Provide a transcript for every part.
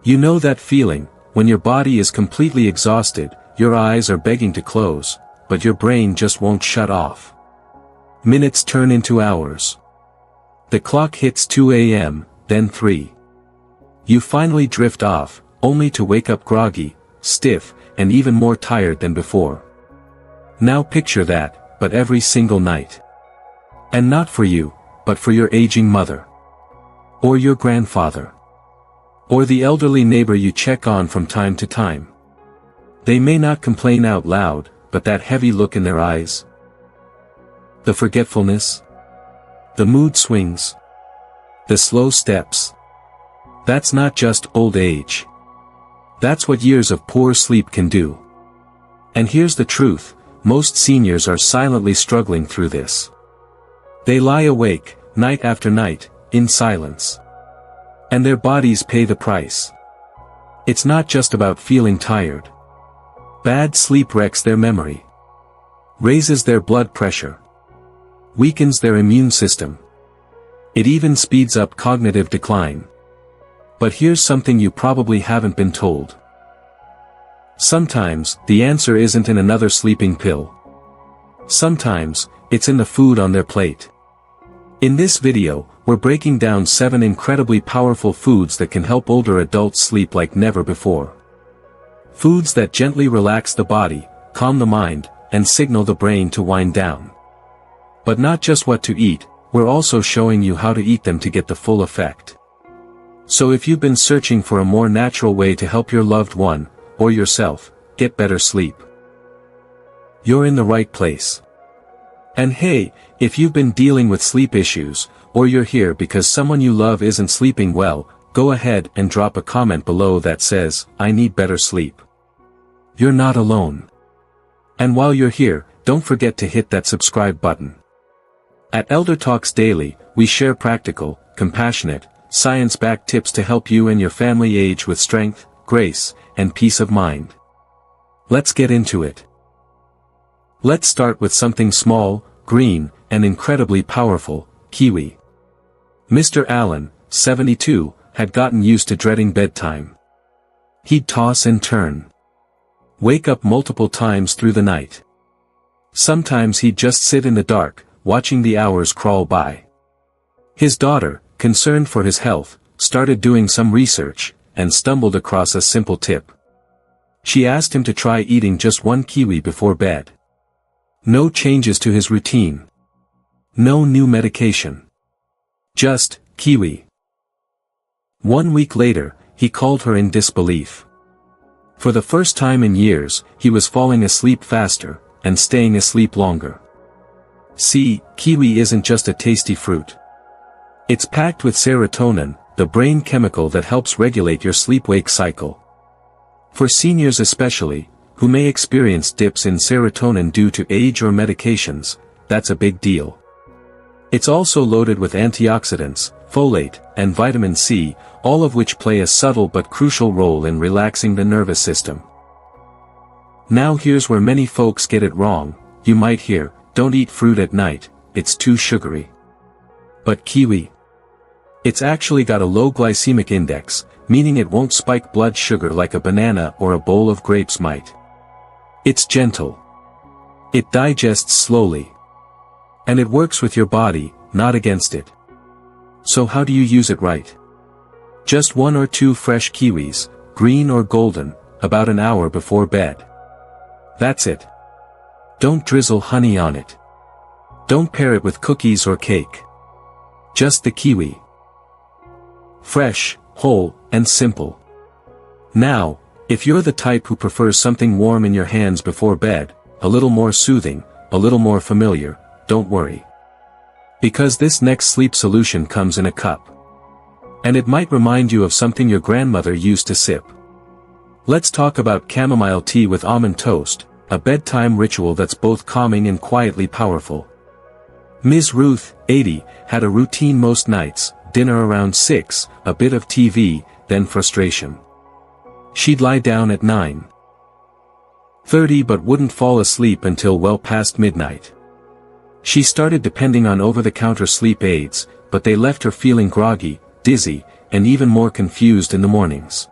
You know that feeling, when your body is completely exhausted, your eyes are begging to close, but your brain just won't shut off. Minutes turn into hours. The clock hits 2 a.m., then 3. You finally drift off, only to wake up groggy, stiff, and even more tired than before. Now picture that, but every single night. And not for you, but for your aging mother. Or your grandfather. Or the elderly neighbor you check on from time to time. They may not complain out loud, but that heavy look in their eyes. The forgetfulness. The mood swings. The slow steps. That's not just old age. That's what years of poor sleep can do. And here's the truth, most seniors are silently struggling through this. They lie awake, night after night, in silence. And their bodies pay the price. It's not just about feeling tired. Bad sleep wrecks their memory. Raises their blood pressure. Weakens their immune system. It even speeds up cognitive decline. But here's something you probably haven't been told. Sometimes, the answer isn't in another sleeping pill. Sometimes, it's in the food on their plate. In this video, we're breaking down 7 incredibly powerful foods that can help older adults sleep like never before. Foods that gently relax the body, calm the mind, and signal the brain to wind down. But not just what to eat, we're also showing you how to eat them to get the full effect. So if you've been searching for a more natural way to help your loved one, or yourself, get better sleep, you're in the right place. And hey, if you've been dealing with sleep issues, or you're here because someone you love isn't sleeping well, go ahead and drop a comment below that says, "I need better sleep." You're not alone. And while you're here, don't forget to hit that subscribe button. At ElderTalks Daily, we share practical, compassionate, science-backed tips to help you and your family age with strength, grace, and peace of mind. Let's get into it. Let's start with something small, green, and incredibly powerful: kiwi. Mr. Allen, 72, had gotten used to dreading bedtime. He'd toss and turn. Wake up multiple times through the night. Sometimes he'd just sit in the dark, watching the hours crawl by. His daughter, concerned for his health, started doing some research, and stumbled across a simple tip. She asked him to try eating just 1 kiwi before bed. No changes to his routine. No new medication. Just kiwi. 1 week later, he called her in disbelief. For the first time in years, he was falling asleep faster, and staying asleep longer. See, kiwi isn't just a tasty fruit. It's packed with serotonin, the brain chemical that helps regulate your sleep-wake cycle. For seniors especially, who may experience dips in serotonin due to age or medications, that's a big deal. It's also loaded with antioxidants, folate, and vitamin C, all of which play a subtle but crucial role in relaxing the nervous system. Now here's where many folks get it wrong. You might hear, "Don't eat fruit at night, it's too sugary." But kiwi, it's actually got a low glycemic index, meaning it won't spike blood sugar like a banana or a bowl of grapes might. It's gentle. It digests slowly. And it works with your body, not against it. So how do you use it right? Just 1 or 2 fresh kiwis, green or golden, about an hour before bed. That's it. Don't drizzle honey on it. Don't pair it with cookies or cake. Just the kiwi. Fresh, whole, and simple. Now, if you're the type who prefers something warm in your hands before bed, a little more soothing, a little more familiar, don't worry. Because this next sleep solution comes in a cup. And it might remind you of something your grandmother used to sip. Let's talk about chamomile tea with almond toast, a bedtime ritual that's both calming and quietly powerful. Ms. Ruth, 80, had a routine most nights: dinner around 6, a bit of TV, then frustration. She'd lie down at 9:30 but wouldn't fall asleep until well past midnight. She started depending on over-the-counter sleep aids, but they left her feeling groggy, dizzy, and even more confused in the mornings.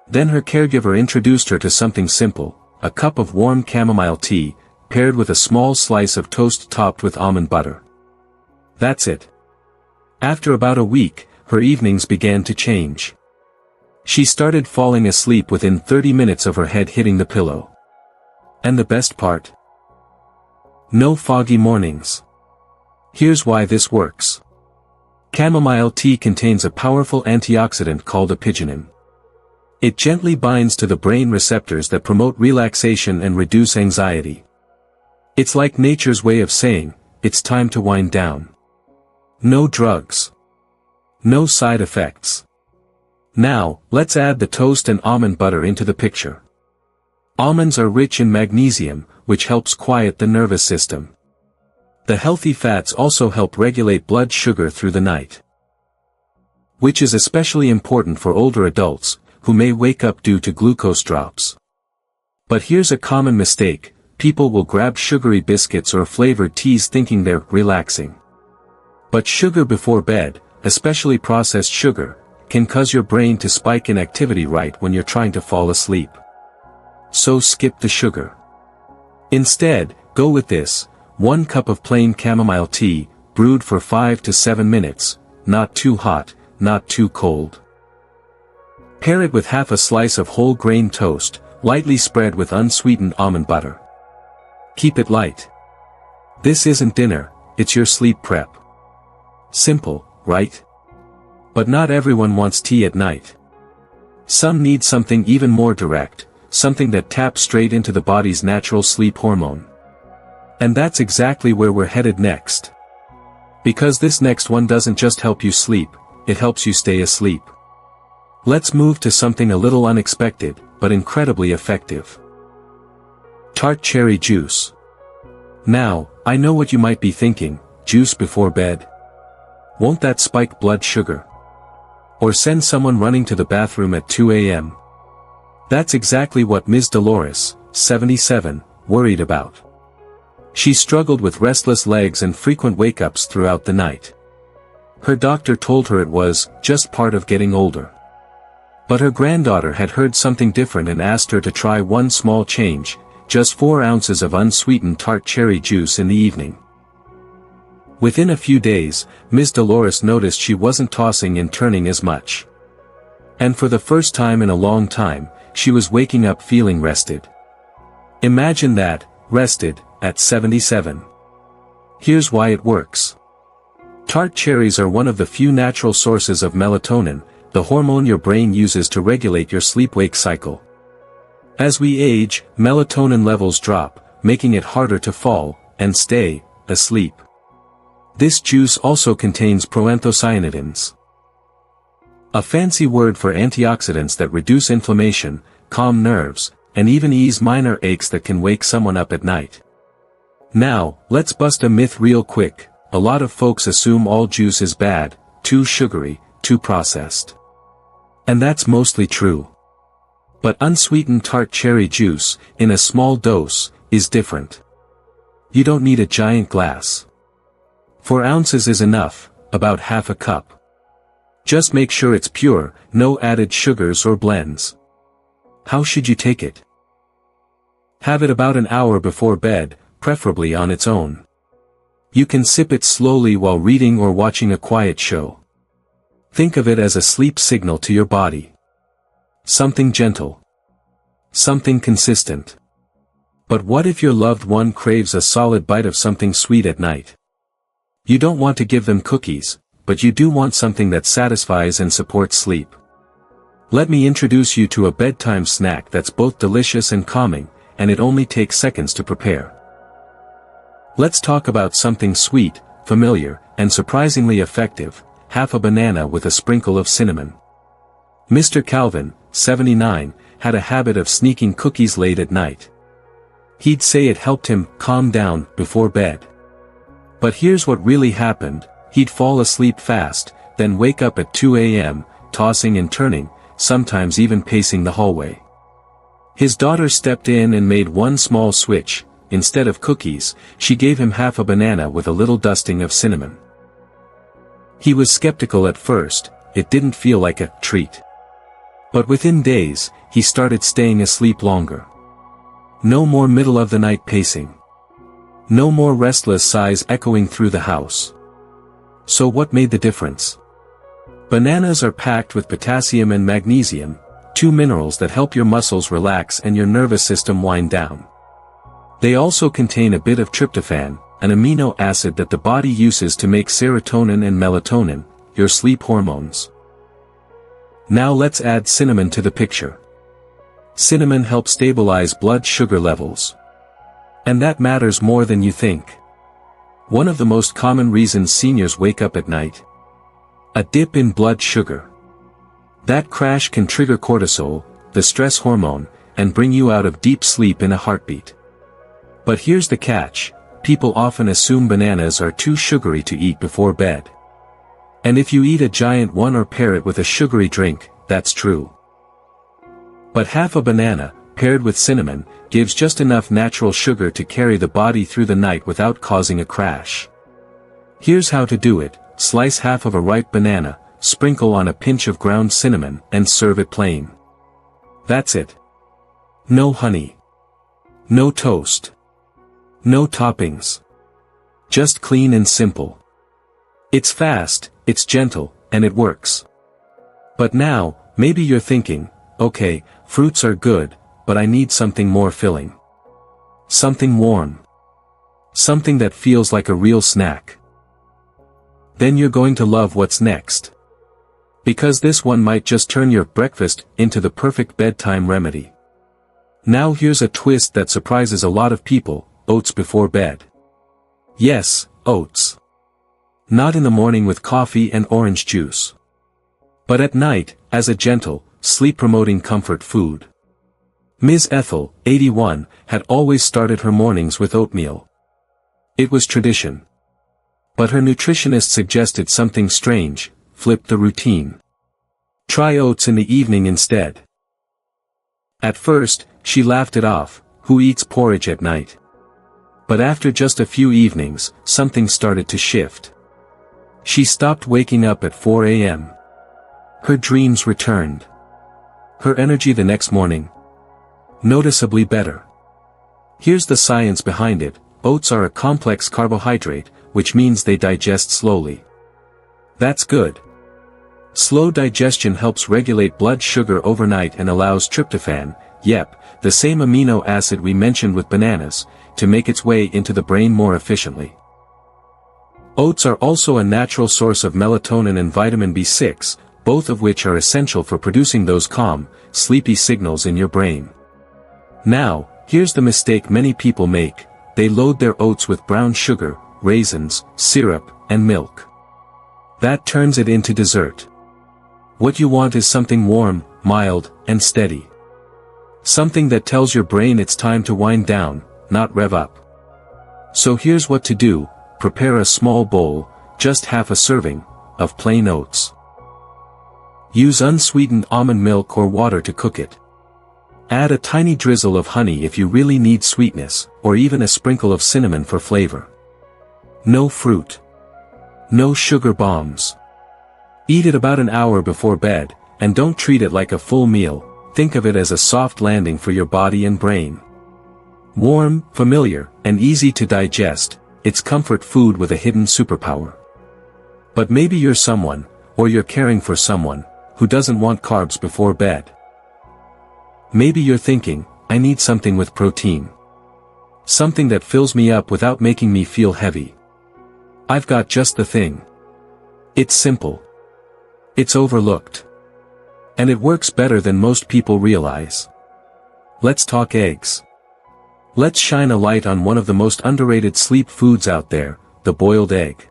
Then her caregiver introduced her to something simple, a cup of warm chamomile tea, paired with a small slice of toast topped with almond butter. That's it. After about a week, her evenings began to change. She started falling asleep within 30 minutes of her head hitting the pillow. And the best part? No foggy mornings. Here's why this works. Chamomile tea contains a powerful antioxidant called apigenin. It gently binds to the brain receptors that promote relaxation and reduce anxiety. It's like nature's way of saying, it's time to wind down. No drugs. No side effects. Now, let's add the toast and almond butter into the picture. Almonds are rich in magnesium, which helps quiet the nervous system. The healthy fats also help regulate blood sugar through the night, which is especially important for older adults, who may wake up due to glucose drops. But here's a common mistake: people will grab sugary biscuits or flavored teas thinking they're relaxing. But sugar before bed, especially processed sugar, can cause your brain to spike in activity right when you're trying to fall asleep. So skip the sugar. Instead, go with this: 1 cup of plain chamomile tea, brewed for 5 to 7 minutes, not too hot, not too cold. Pair it with half a slice of whole grain toast, lightly spread with unsweetened almond butter. Keep it light. This isn't dinner, it's your sleep prep. Simple, right? But not everyone wants tea at night. Some need something even more direct, something that taps straight into the body's natural sleep hormone. And that's exactly where we're headed next. Because this next one doesn't just help you sleep, it helps you stay asleep. Let's move to something a little unexpected, but incredibly effective. Tart cherry juice. Now, I know what you might be thinking: juice before bed? Won't that spike blood sugar? Or send someone running to the bathroom at 2 a.m.? That's exactly what Ms. Dolores, 77, worried about. She struggled with restless legs and frequent wake-ups throughout the night. Her doctor told her it was just part of getting older. But her granddaughter had heard something different and asked her to try one small change: just 4 ounces of unsweetened tart cherry juice in the evening. Within a few days, Ms. Dolores noticed she wasn't tossing and turning as much. And for the first time in a long time, she was waking up feeling rested. Imagine that, rested, at 77. Here's why it works. Tart cherries are one of the few natural sources of melatonin, the hormone your brain uses to regulate your sleep-wake cycle. As we age, melatonin levels drop, making it harder to fall and stay asleep. This juice also contains proanthocyanidins, a fancy word for antioxidants that reduce inflammation, calm nerves, and even ease minor aches that can wake someone up at night. Now, let's bust a myth real quick. A lot of folks assume all juice is bad, too sugary, too processed. And that's mostly true. But unsweetened tart cherry juice, in a small dose, is different. You don't need a giant glass. 4 ounces is enough, about half a cup. Just make sure it's pure, no added sugars or blends. How should you take it? Have it about an hour before bed, preferably on its own. You can sip it slowly while reading or watching a quiet show. Think of it as a sleep signal to your body. Something gentle. Something consistent. But what if your loved one craves a solid bite of something sweet at night? You don't want to give them cookies, but you do want something that satisfies and supports sleep. Let me introduce you to a bedtime snack that's both delicious and calming, and it only takes seconds to prepare. Let's talk about something sweet, familiar, and surprisingly effective: half a banana with a sprinkle of cinnamon. Mr. Calvin, 79, had a habit of sneaking cookies late at night. He'd say it helped him calm down before bed. But here's what really happened: he'd fall asleep fast, then wake up at 2 a.m., tossing and turning, sometimes even pacing the hallway. His daughter stepped in and made one small switch. Instead of cookies, she gave him half a banana with a little dusting of cinnamon. He was skeptical at first. It didn't feel like a treat. But within days, he started staying asleep longer. No more middle-of-the-night pacing. No more restless sighs echoing through the house. So what made the difference? Bananas are packed with potassium and magnesium, two minerals that help your muscles relax and your nervous system wind down. They also contain a bit of tryptophan, an amino acid that the body uses to make serotonin and melatonin, your sleep hormones. Now let's add cinnamon to the picture. Cinnamon helps stabilize blood sugar levels. And that matters more than you think. One of the most common reasons seniors wake up at night: a dip in blood sugar. That crash can trigger cortisol, the stress hormone, and bring you out of deep sleep in a heartbeat. But here's the catch: people often assume bananas are too sugary to eat before bed. And if you eat a giant one or pair it with a sugary drink, that's true. But half a banana, paired with cinnamon, gives just enough natural sugar to carry the body through the night without causing a crash. Here's how to do it: slice half of a ripe banana, sprinkle on a pinch of ground cinnamon, and serve it plain. That's it. No honey. No toast. No toppings. Just clean and simple. It's fast, it's gentle, and it works. But now, maybe you're thinking, okay, fruits are good, but I need something more filling. Something warm. Something that feels like a real snack. Then you're going to love what's next. Because this one might just turn your breakfast into the perfect bedtime remedy. Now here's a twist that surprises a lot of people: oats before bed. Yes, oats. Not in the morning with coffee and orange juice. But at night, as a gentle, sleep-promoting comfort food. Ms. Ethel, 81, had always started her mornings with oatmeal. It was tradition. But her nutritionist suggested something strange: flip the routine. Try oats in the evening instead. At first, she laughed it off: who eats porridge at night? But after just a few evenings, something started to shift. She stopped waking up at 4 a.m. Her dreams returned. Her energy the next morning, noticeably better. Here's the science behind it: oats are a complex carbohydrate, which means they digest slowly. That's good. Slow digestion helps regulate blood sugar overnight and allows tryptophan, yep, the same amino acid we mentioned with bananas, to make its way into the brain more efficiently. Oats are also a natural source of melatonin and vitamin B6, both of which are essential for producing those calm, sleepy signals in your brain. Now, here's the mistake many people make: they load their oats with brown sugar, raisins, syrup, and milk. That turns it into dessert. What you want is something warm, mild, and steady. Something that tells your brain it's time to wind down, not rev up. So here's what to do: prepare a small bowl, just half a serving, of plain oats. Use unsweetened almond milk or water to cook it. Add a tiny drizzle of honey if you really need sweetness, or even a sprinkle of cinnamon for flavor. No fruit. No sugar bombs. Eat it about an hour before bed, and don't treat it like a full meal. Think of it as a soft landing for your body and brain. Warm, familiar, and easy to digest, it's comfort food with a hidden superpower. But maybe you're someone, or you're caring for someone, who doesn't want carbs before bed. Maybe you're thinking, I need something with protein. Something that fills me up without making me feel heavy. I've got just the thing. It's simple. It's overlooked. And it works better than most people realize. Let's talk eggs. Let's shine a light on one of the most underrated sleep foods out there: the boiled egg.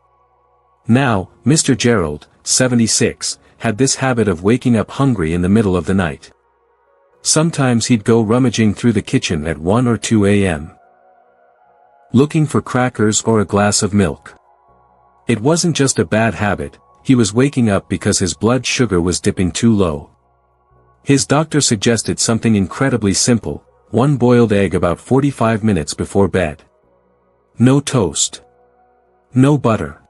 Now, Mr. Gerald, 76, had this habit of waking up hungry in the middle of the night. Sometimes he'd go rummaging through the kitchen at 1 or 2 a.m. looking for crackers or a glass of milk. It wasn't just a bad habit, he was waking up because his blood sugar was dipping too low. His doctor suggested something incredibly simple: one boiled egg about 45 minutes before bed. No toast. No butter.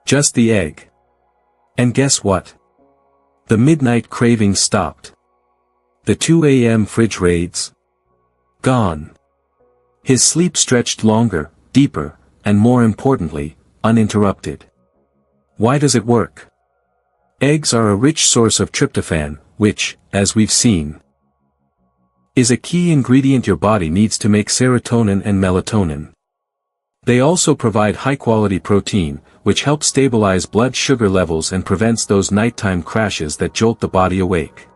Just the egg. And guess what? The midnight craving stopped. The 2 a.m. fridge raids? Gone. His sleep stretched longer, deeper, and more importantly, uninterrupted. Why does it work? Eggs are a rich source of tryptophan, which, as we've seen, is a key ingredient your body needs to make serotonin and melatonin. They also provide high-quality protein, which helps stabilize blood sugar levels and prevents those nighttime crashes that jolt the body awake.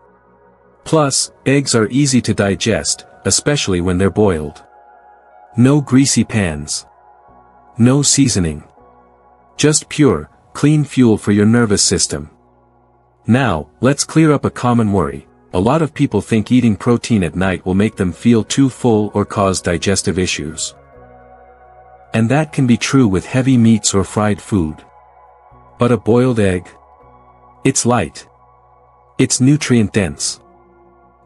Plus, eggs are easy to digest, especially when they're boiled. No greasy pans. No seasoning. Just pure, clean fuel for your nervous system. Now, let's clear up a common worry. A lot of people think eating protein at night will make them feel too full or cause digestive issues. And that can be true with heavy meats or fried food. But a boiled egg? It's light. It's nutrient-dense.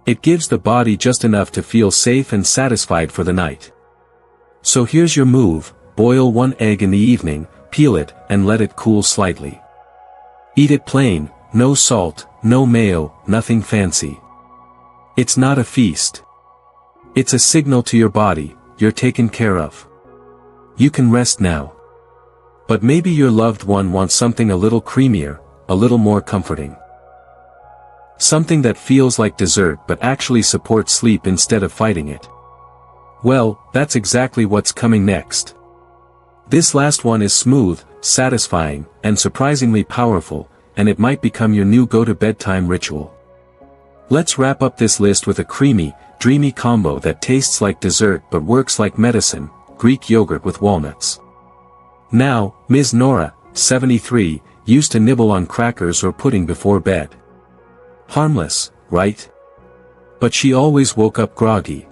It gives the body just enough to feel safe and satisfied for the night. So here's your move: boil 1 egg in the evening, peel it, and let it cool slightly. Eat it plain, no salt, no mayo, nothing fancy. It's not a feast. It's a signal to your body, you're taken care of. You can rest now. But maybe your loved one wants something a little creamier, a little more comforting. Something that feels like dessert but actually supports sleep instead of fighting it. Well, that's exactly what's coming next. This last one is smooth, satisfying, and surprisingly powerful, and it might become your new go-to-bedtime ritual. Let's wrap up this list with a creamy, dreamy combo that tastes like dessert but works like medicine: Greek yogurt with walnuts. Now, Ms. Nora, 73, used to nibble on crackers or pudding before bed. Harmless, right? But she always woke up groggy,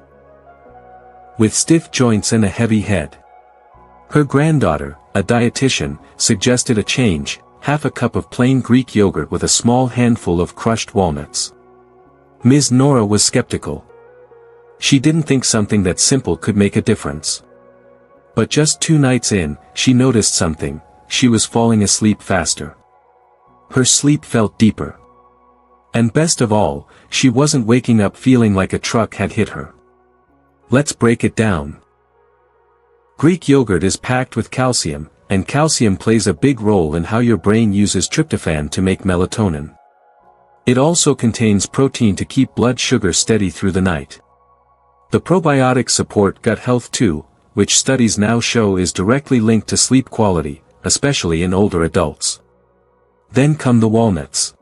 with stiff joints and a heavy head. Her granddaughter, a dietitian, suggested a change: half a cup of plain Greek yogurt with a small handful of crushed walnuts. Ms. Nora was skeptical. She didn't think something that simple could make a difference. But just 2 nights in, she noticed something: she was falling asleep faster. Her sleep felt deeper. And best of all, she wasn't waking up feeling like a truck had hit her. Let's break it down. Greek yogurt is packed with calcium, and calcium plays a big role in how your brain uses tryptophan to make melatonin. It also contains protein to keep blood sugar steady through the night. The probiotics support gut health too, which studies now show is directly linked to sleep quality, especially in older adults. Then come the walnuts.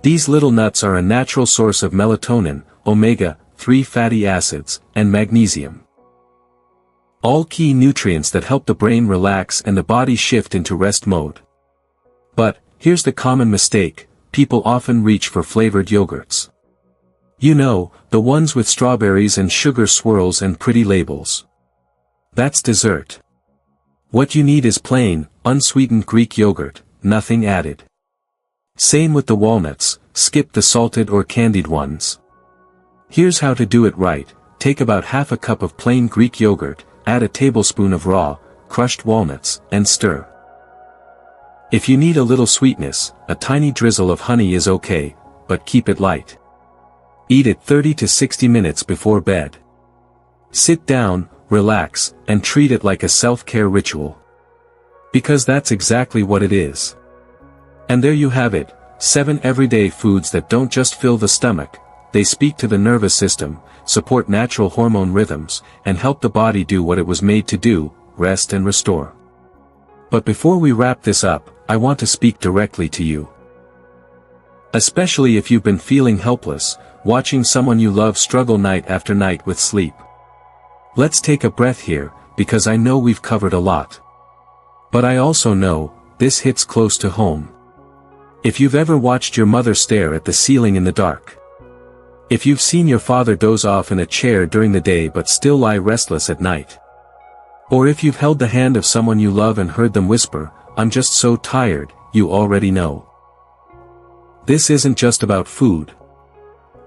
These little nuts are a natural source of melatonin, omega-3 fatty acids, and magnesium. All key nutrients that help the brain relax and the body shift into rest mode. But, here's the common mistake: people often reach for flavored yogurts. You know, the ones with strawberries and sugar swirls and pretty labels. That's dessert. What you need is plain, unsweetened Greek yogurt, nothing added. Same with the walnuts, skip the salted or candied ones. Here's how to do it right: take about half a cup of plain Greek yogurt, add a tablespoon of raw, crushed walnuts, and stir. If you need a little sweetness, a tiny drizzle of honey is okay, but keep it light. Eat it 30 to 60 minutes before bed. Sit down, relax, and treat it like a self-care ritual. Because that's exactly what it is. And there you have it, 7 everyday foods that don't just fill the stomach, they speak to the nervous system, support natural hormone rhythms, and help the body do what it was made to do: rest and restore. But before we wrap this up, I want to speak directly to you. Especially if you've been feeling helpless, watching someone you love struggle night after night with sleep. Let's take a breath here, because I know we've covered a lot. But I also know, this hits close to home. If you've ever watched your mother stare at the ceiling in the dark. If you've seen your father doze off in a chair during the day but still lie restless at night. Or if you've held the hand of someone you love and heard them whisper, "I'm just so tired," you already know. This isn't just about food.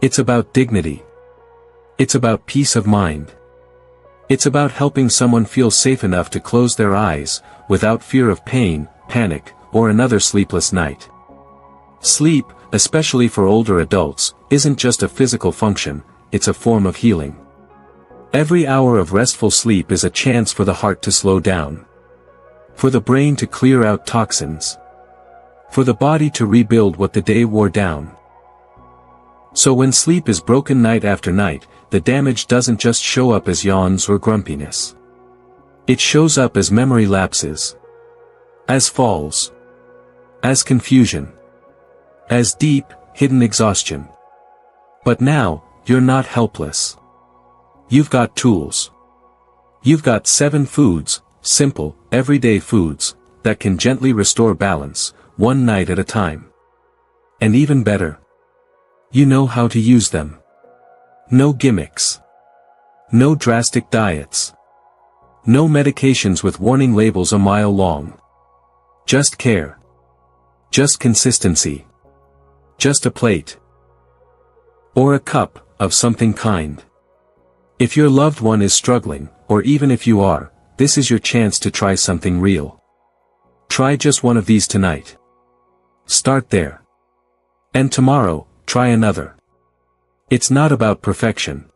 It's about dignity. It's about peace of mind. It's about helping someone feel safe enough to close their eyes, without fear of pain, panic, or another sleepless night. Sleep, especially for older adults, isn't just a physical function, it's a form of healing. Every hour of restful sleep is a chance for the heart to slow down, for the brain to clear out toxins, for the body to rebuild what the day wore down. So when sleep is broken night after night, the damage doesn't just show up as yawns or grumpiness. It shows up as memory lapses, as falls, as confusion, as deep, hidden exhaustion. But now, you're not helpless. You've got tools. You've got 7 foods, simple, everyday foods, that can gently restore balance, one night at a time. And even better, you know how to use them. No gimmicks. No drastic diets. No medications with warning labels a mile long. Just care. Just consistency. Just a plate. Or a cup of something kind. If your loved one is struggling, or even if you are, this is your chance to try something real. Try just one of these tonight. Start there. And tomorrow, try another. It's not about perfection.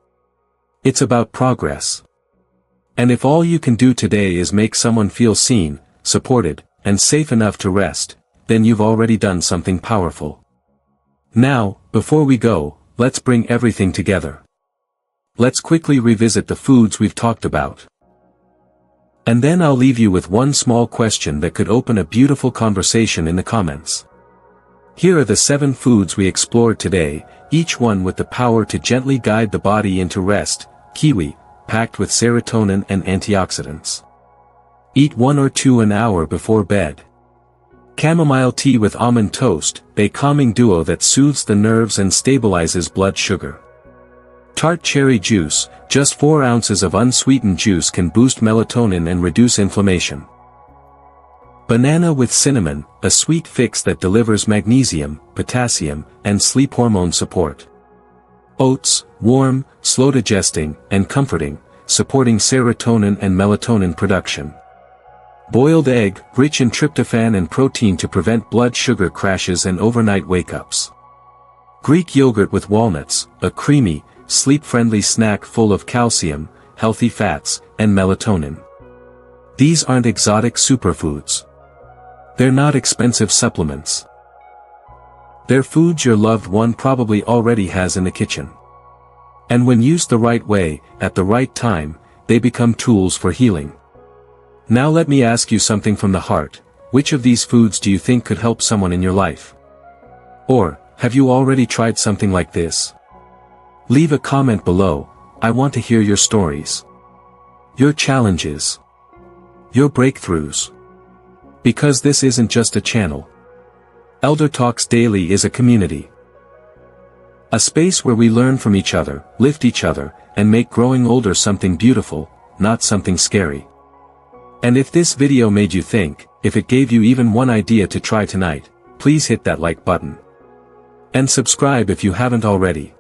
It's about progress. And if all you can do today is make someone feel seen, supported, and safe enough to rest, then you've already done something powerful. Now, before we go, let's bring everything together. Let's quickly revisit the foods we've talked about. And then I'll leave you with one small question that could open a beautiful conversation in the comments. Here are the 7 foods we explored today, each one with the power to gently guide the body into rest. Kiwi, packed with serotonin and antioxidants. Eat 1 or 2 an hour before bed. Chamomile tea with almond toast, a calming duo that soothes the nerves and stabilizes blood sugar. Tart cherry juice, just 4 ounces of unsweetened juice can boost melatonin and reduce inflammation. Banana with cinnamon, a sweet fix that delivers magnesium, potassium, and sleep hormone support. Oats, warm, slow digesting, and comforting, supporting serotonin and melatonin production. Boiled egg, rich in tryptophan and protein to prevent blood sugar crashes and overnight wake-ups. Greek yogurt with walnuts, a creamy, sleep-friendly snack full of calcium, healthy fats, and melatonin. These aren't exotic superfoods. They're not expensive supplements. They're foods your loved one probably already has in the kitchen. And when used the right way, at the right time, they become tools for healing. Now let me ask you something from the heart. Which of these foods do you think could help someone in your life? Or, have you already tried something like this? Leave a comment below. I want to hear your stories. Your challenges. Your breakthroughs. Because this isn't just a channel. ElderTalks Daily is a community. A space where we learn from each other, lift each other, and make growing older something beautiful, not something scary. And if this video made you think, if it gave you even one idea to try tonight, please hit that like button. And subscribe if you haven't already.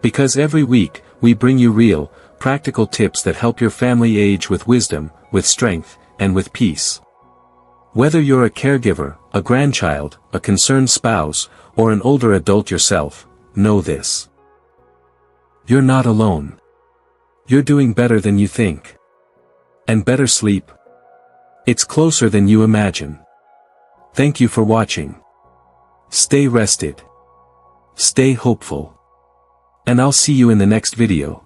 Because every week, we bring you real, practical tips that help your family age with wisdom, with strength, and with peace. Whether you're a caregiver, a grandchild, a concerned spouse, or an older adult yourself, know this. You're not alone. You're doing better than you think. And better sleep. It's closer than you imagine. Thank you for watching. Stay rested. Stay hopeful. And I'll see you in the next video.